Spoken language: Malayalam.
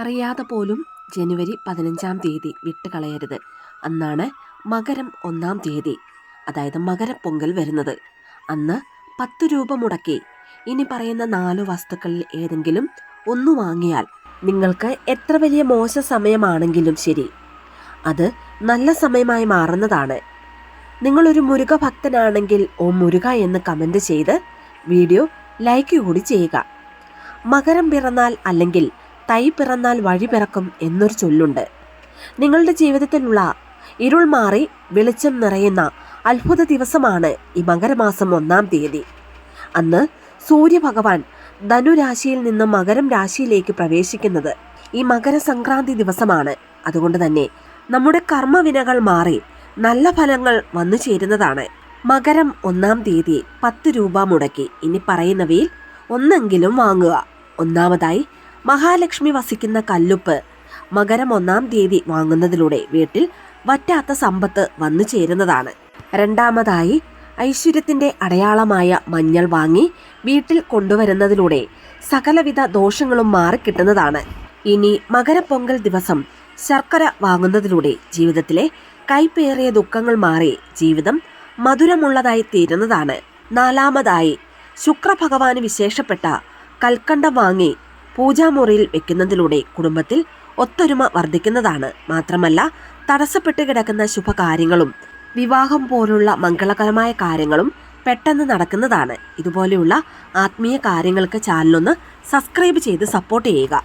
അറിയാതെ പോലും ജനുവരി 15-ാം തീയതി വിട്ടുകളയരുത്. അന്നാണ് മകരം 1-ാം തീയതി, അതായത് മകരപ്പൊങ്കൽ വരുന്നത്. അന്ന് 10 രൂപ മുടക്കി ഇനി പറയുന്ന 4 വസ്തുക്കളിൽ ഏതെങ്കിലും ഒന്ന് വാങ്ങിയാൽ നിങ്ങൾക്ക് എത്ര വലിയ മോശ സമയമാണെങ്കിലും ശരി, അത് നല്ല സമയമായി മാറുന്നതാണ്. നിങ്ങളൊരു മുരുക ഭക്തനാണെങ്കിൽ ഓ മുരുക എന്ന് കമൻറ്റ് ചെയ്ത് വീഡിയോ ലൈക്ക് കൂടി ചെയ്യുക. മകരം പിറന്നാൽ അല്ലെങ്കിൽ തൈ പിറന്നാൽ വഴി പിറക്കും എന്നൊരു ചൊല്ലുണ്ട്. നിങ്ങളുടെ ജീവിതത്തിലുള്ള ഇരുൾ മാറി വെളിച്ചം നിറയുന്ന അത്ഭുത ദിവസമാണ് ഈ മകരമാസം 1-ാം തീയതി. അന്ന് സൂര്യഭഗവാൻ ധനുരാശിയിൽ നിന്ന് മകരം രാശിയിലേക്ക് പ്രവേശിക്കുന്നത് ഈ മകരസംക്രാന്തി ദിവസമാണ്. അതുകൊണ്ട് തന്നെ നമ്മുടെ കർമ്മവിനകൾ മാറി നല്ല ഫലങ്ങൾ വന്നു ചേരുന്നതാണ്. മകരം 1-ാം തീയതി 10 രൂപ മുടക്കി ഇനി പറയുന്നവയിൽ ഒന്നെങ്കിലും വാങ്ങുക. ഒന്നാമതായി, മഹാലക്ഷ്മി വസിക്കുന്ന കല്ലുപ്പ് മകരം 1-ാം തീയതി വാങ്ങുന്നതിലൂടെ വീട്ടിൽ വറ്റാത്ത സമ്പത്ത് വന്നു ചേരുന്നതാണ്. രണ്ടാമതായി, ഐശ്വര്യത്തിന്റെ അടയാളമായ മഞ്ഞൾ വാങ്ങി വീട്ടിൽ കൊണ്ടുവരുന്നതിലൂടെ സകലവിധ ദോഷങ്ങളും മാറിക്കിട്ടുന്നതാണ്. ഇനി മകരപ്പൊങ്കൽ ദിവസം ശർക്കര വാങ്ങുന്നതിലൂടെ ജീവിതത്തിലെ കൈപ്പേറിയ ദുഃഖങ്ങൾ മാറി ജീവിതം മധുരമുള്ളതായി തീരുന്നതാണ്. നാലാമതായി, ശുക്രഭഗവാന് വിശേഷപ്പെട്ട കൽക്കണ്ടം വാങ്ങി പൂജാമുറിയിൽ വെക്കുന്നതിലൂടെ കുടുംബത്തിൽ ഒത്തൊരുമ വർദ്ധിക്കുന്നതാണ്. മാത്രമല്ല, തടസ്സപ്പെട്ട് കിടക്കുന്ന ശുഭകാര്യങ്ങളും വിവാഹം പോലുള്ള മംഗളകരമായ കാര്യങ്ങളും പെട്ടെന്ന് നടക്കുന്നതാണ്. ഇതുപോലെയുള്ള ആത്മീയ കാര്യങ്ങൾക്ക് ചാനലൊന്ന് സബ്സ്ക്രൈബ് ചെയ്ത് സപ്പോർട്ട് ചെയ്യുക.